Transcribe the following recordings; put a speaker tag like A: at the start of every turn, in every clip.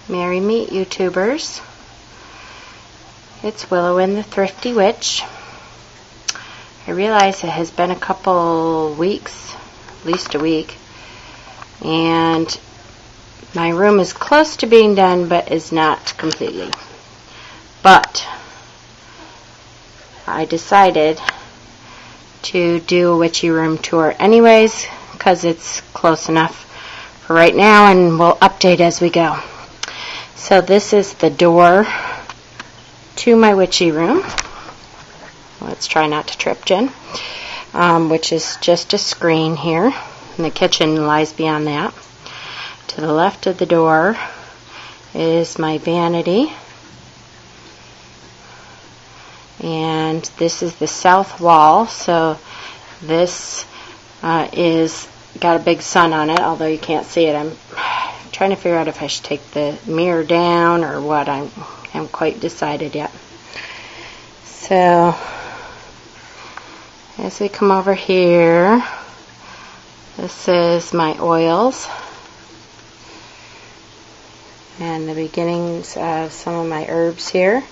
A: Merry Meet YouTubers. It's Wyllowwynd the Thrifty Witch. I realize it has been a couple weeks, at least a week, and my room is close to being done but is not completely. But I decided to do a witchy room tour anyways because it's close enough for right now, and we'll update as we go. So this is the door to my witchy room. Let's try not to trip, Jen. Which is just a screen here, and the kitchen lies beyond that. To the left of the door is my vanity, and this is the south wall. So this is got a big sun on it, although you can't see it. I'm trying to figure out if I should take the mirror down or what. I haven't quite decided yet. So as we come over here, this is my oils and the beginnings of some of my herbs here.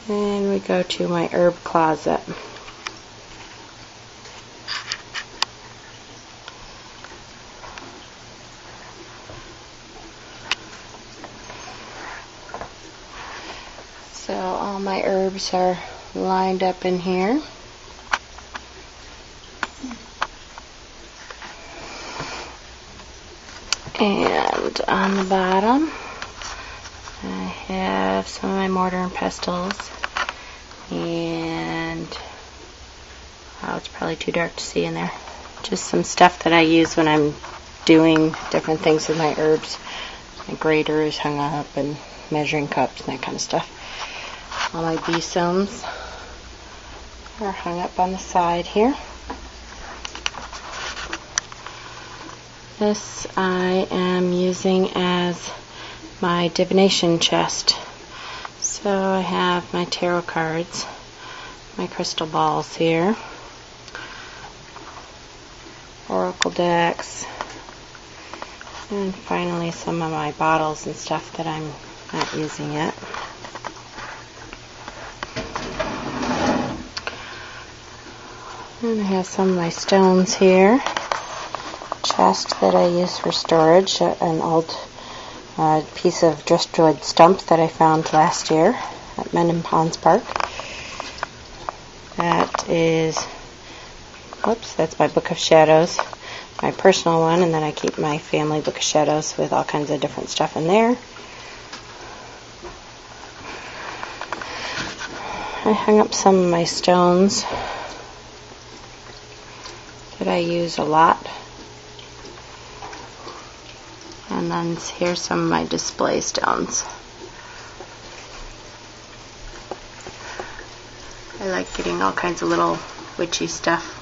A: And we go to my herb closet. So all my herbs are lined up in here. And on the bottom I have some of my mortar and pestles, and it's probably too dark to see in there. Just some stuff that I use when I'm doing different things with my herbs. My grater is hung up, and measuring cups and that kind of stuff. All my besomes are hung up on the side here. This I am using as my divination chest. So I have my tarot cards, my crystal balls here, oracle decks, and finally some of my bottles and stuff that I'm not using yet. And I have some of my stones here. Chest that I use for storage, an old piece of driftwood stump that I found last year at Mendon Ponds Park. That is, that's my Book of Shadows, my personal one, and then I keep my family Book of Shadows with all kinds of different stuff in there. I hung up some of my stones that I use a lot. And then here's some of my display stones. I like getting all kinds of little witchy stuff.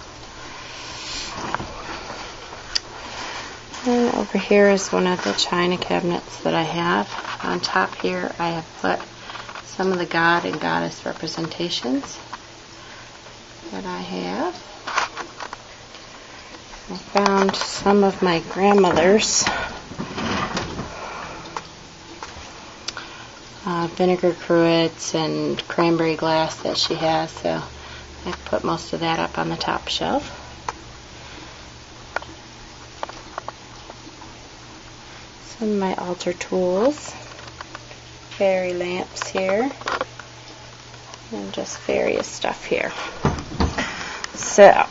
A: And over here is one of the china cabinets that I have. On top here I have put some of the god and goddess representations that I have. I found some of my grandmother's vinegar cruets and cranberry glass that she has, so I put most of that up on the top shelf. Some of my altar tools, fairy lamps here, and just various stuff here. So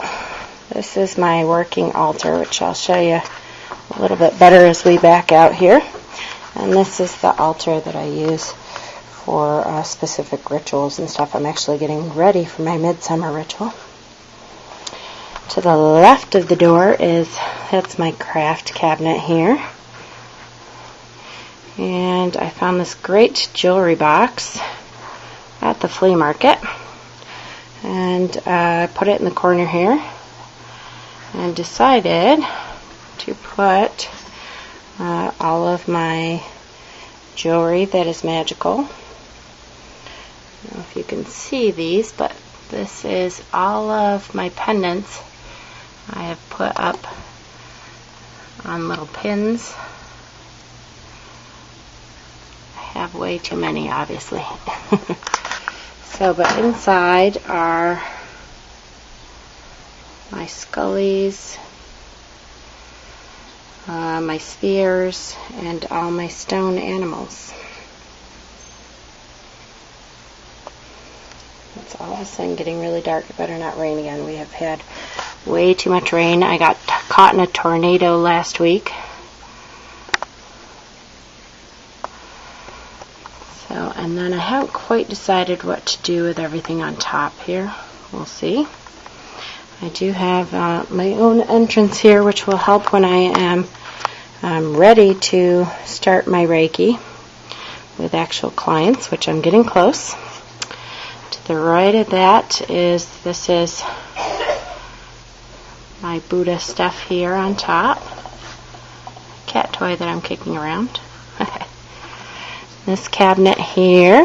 A: this is my working altar, which I'll show you a little bit better as we back out here. And this is the altar that I use for specific rituals and stuff. I'm actually getting ready for my midsummer ritual. To the left of the door that's my craft cabinet here. And I found this great jewelry box at the flea market. And I put it in the corner here. And decided to put all of my jewelry that is magical. I don't know if you can see these, but this is all of my pendants I have put up on little pins have way too many, obviously. So, but inside are my scullies, my spheres, and all my stone animals. It's all of a sudden getting really dark. It better not rain again. We have had way too much rain. I got caught in a tornado last week. So, and then I haven't quite decided what to do with everything on top here. We'll see. I do have my own entrance here, which will help when I am ready to start my Reiki with actual clients, which I'm getting close. To the right of that is, this is my Buddha stuff here on top. Cat toy that I'm kicking around. This cabinet here,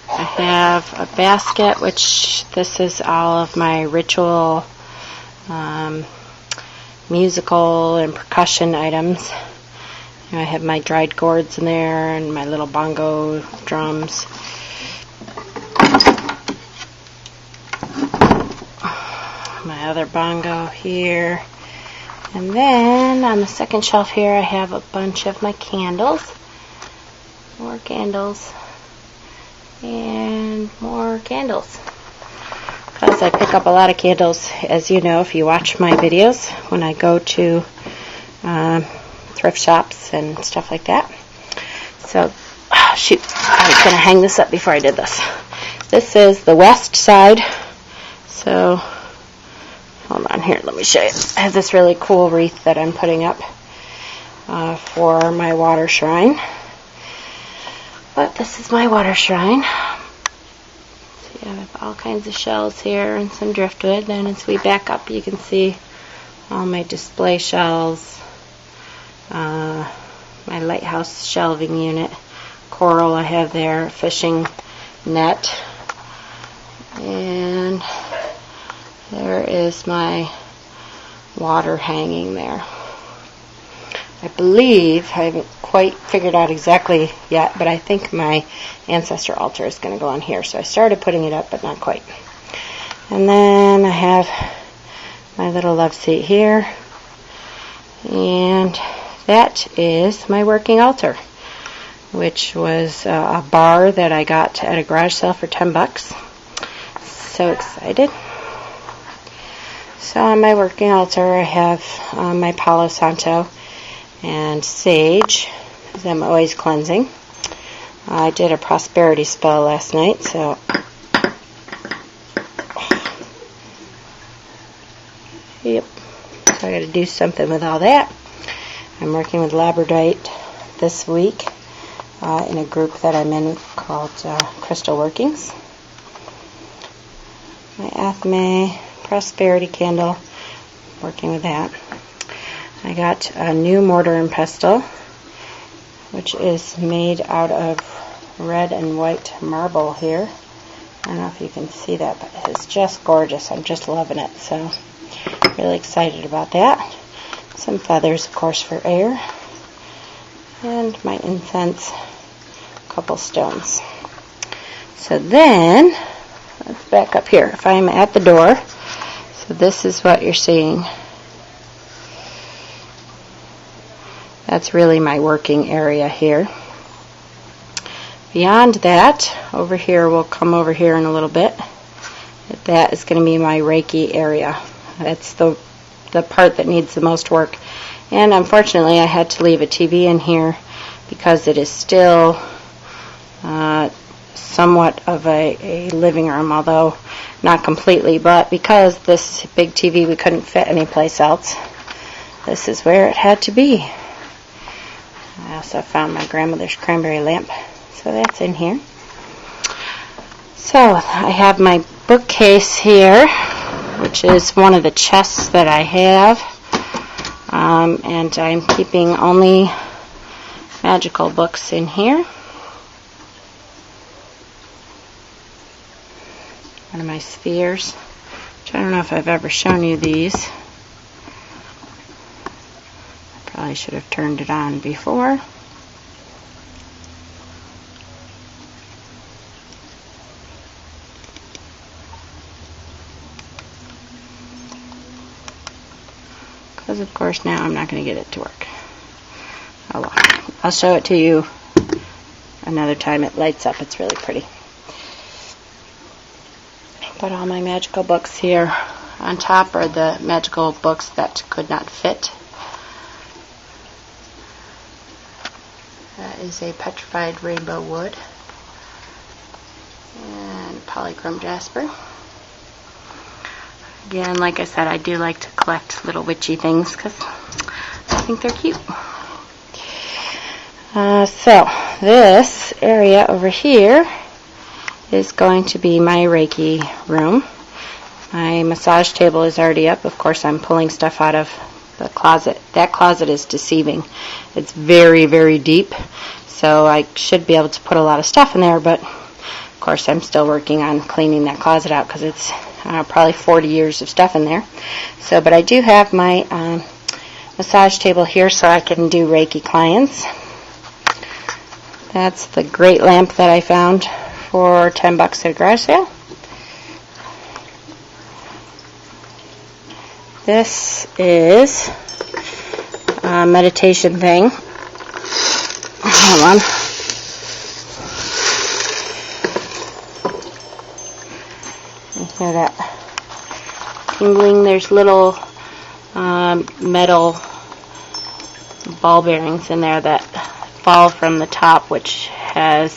A: I have a basket, which this is all of my ritual, musical and percussion items. I have my dried gourds in there and my little bongo drums. My other bongo here. And then on the second shelf here I have a bunch of my candles. More candles. And more candles. Because I pick up a lot of candles, as you know, if you watch my videos, when I go to thrift shops and stuff like that. So, shoot, I was going to hang this up before I did this. This is the west side. So, hold on here, let me show you. I have this really cool wreath that I'm putting up for my water shrine. But this is my water shrine. See, I have all kinds of shells here and some driftwood. Then as we back up, you can see all my display shells, my lighthouse shelving unit, coral I have there, fishing net, and there is my water hanging there. I believe, I haven't quite figured out exactly yet, but I think my ancestor altar is going to go on here. So I started putting it up, but not quite. And then I have my little love seat here. And that is my working altar, which was a bar that I got at a garage sale for $10. So excited. So on my working altar I have my Palo Santo and sage, because I'm always cleansing. I did a prosperity spell last night, so yep. So I got to do something with all that. I'm working with labradorite this week in a group that I'm in called Crystal Workings. My Athame prosperity candle, working with that. I got a new mortar and pestle, which is made out of red and white marble here. I don't know if you can see that, but it's just gorgeous. I'm just loving it. So, really excited about that. Some feathers, of course, for air. And my incense, a couple stones. So then, let's back up here. If I'm at the door, so this is what you're seeing. That's really my working area here. Beyond that, over here, we'll come over here in a little bit. That is going to be my Reiki area. That's the part that needs the most work. And unfortunately, I had to leave a TV in here because it is still somewhat of a living room, although not completely. But because this big TV we couldn't fit anyplace else, this is where it had to be. I also found my grandmother's cranberry lamp, so that's in here. So I have my bookcase here, which is one of the chests that I have, and I'm keeping only magical books in here. One of my spheres, which I don't know if I've ever shown you these. Probably should have turned it on before. because of course now I'm not going to get it to work. Oh well. I'll show it to you another time. It lights up. It's really pretty. Put all my magical books here. On top are the magical books that could not fit. That is a petrified rainbow wood and polychrome jasper. Again, like I said, I do like to collect little witchy things because I think they're cute. So this area over here is going to be my Reiki room. My massage table is already up. Of course, I'm pulling stuff out of the closet. That closet is deceiving. It's very, very deep, so I should be able to put a lot of stuff in there, but of course I'm still working on cleaning that closet out because it's probably 40 years of stuff in there. So, but I do have my massage table here so I can do Reiki clients. That's the great lamp that I found for $10 at a garage sale. This is a meditation thing. Hold on. You hear that tingling? There's little metal ball bearings in there that fall from the top, which has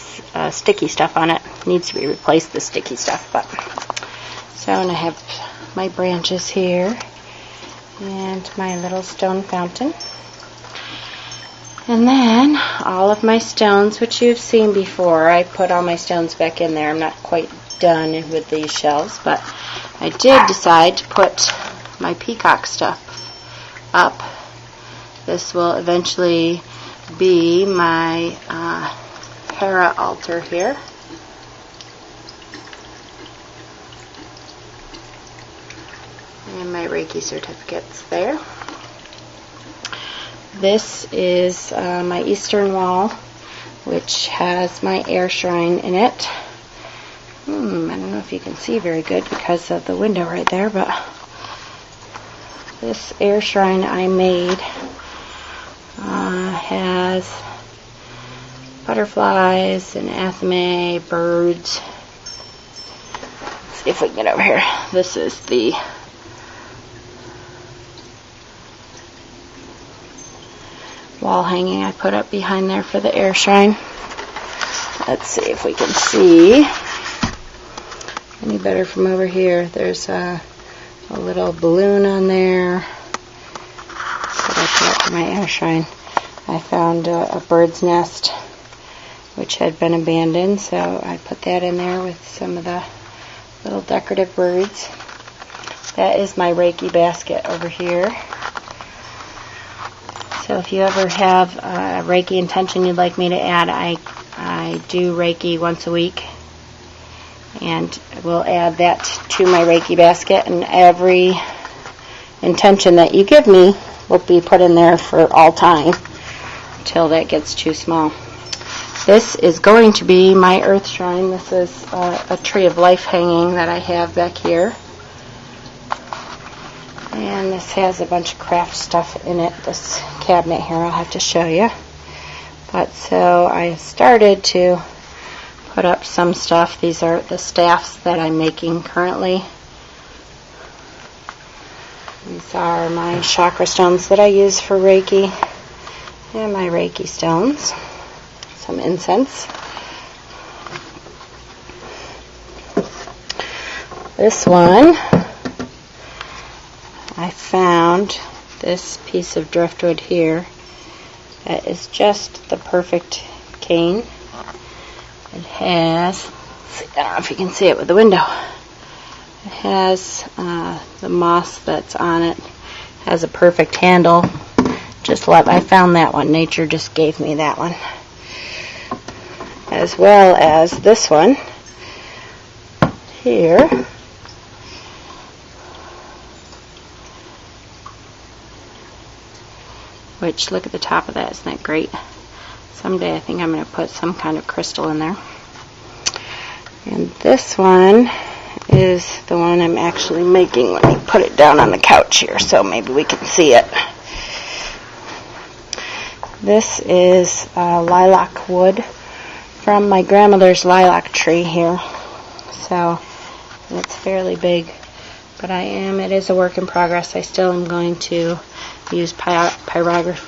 A: sticky stuff on it. Needs to be replaced, the sticky stuff. But so, and I have my branches here and my little stone fountain. And then all of my stones, which you've seen before. I put all my stones back in there. I'm not quite done with these shelves, but I did decide to put my peacock stuff up. This will eventually be my Hera altar here. And my Reiki certificates there. This is my eastern wall, which has my air shrine in it. I don't know if you can see very good because of the window right there, but this air shrine I made has butterflies and athame, birds. Let's see if we can get over here. This is the wall hanging I put up behind there for the air shrine. Let's see if we can see any better from over here. There's a little balloon on there that I put up for my air shrine. I found a bird's nest which had been abandoned, so I put that in there with some of the little decorative birds. That is my Reiki basket over here. So if you ever have a Reiki intention you'd like me to add, I do Reiki once a week, and we'll add that to my Reiki basket, and every intention that you give me will be put in there for all time until that gets too small. This is going to be my earth shrine. This is a tree of life hanging that I have back here. And this has a bunch of craft stuff in it, this cabinet here. I'll have to show you. But so I started to put up some stuff. These are the staffs that I'm making currently. These are my chakra stones that I use for Reiki. And my Reiki stones. Some incense. This one, I found this piece of driftwood here that is just the perfect cane. It has, I don't know if you can see it with the window. It has the moss that's on it. Has a perfect handle. I found that one. Nature just gave me that one. As well as this one here. Which, look at the top of that. Isn't that great? Someday I think I'm going to put some kind of crystal in there. And this one is the one I'm actually making. Let me put it down on the couch here so maybe we can see it. This is lilac wood from my grandmother's lilac tree here. So it's fairly big, but it is a work in progress. I still am going to use pyrography.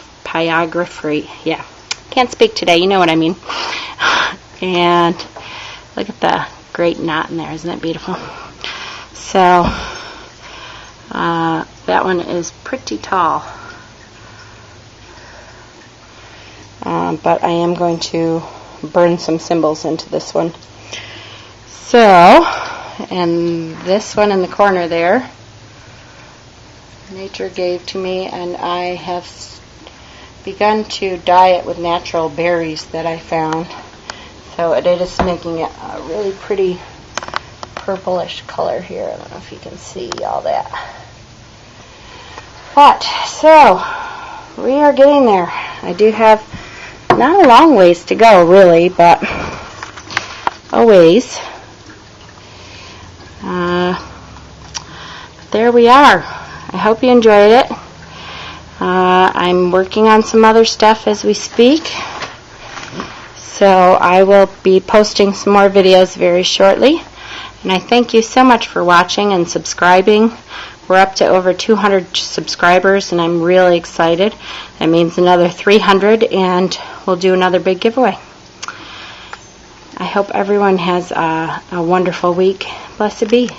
A: Yeah, can't speak today, you know what I mean. And look at the great knot in there, isn't it beautiful? So that one is pretty tall. But I am going to burn some symbols into this one. So, and this one in the corner there, nature gave to me, and I have begun to dye it with natural berries that I found. So it is making it a really pretty purplish color here. I don't know if you can see all that. But, so, we are getting there. I do have not a long ways to go, really, but a ways. There we are. I hope you enjoyed it. I'm working on some other stuff as we speak. So I will be posting some more videos very shortly. And I thank you so much for watching and subscribing. We're up to over 200 subscribers, and I'm really excited. That means another 300, and we'll do another big giveaway. I hope everyone has a wonderful week. Blessed be.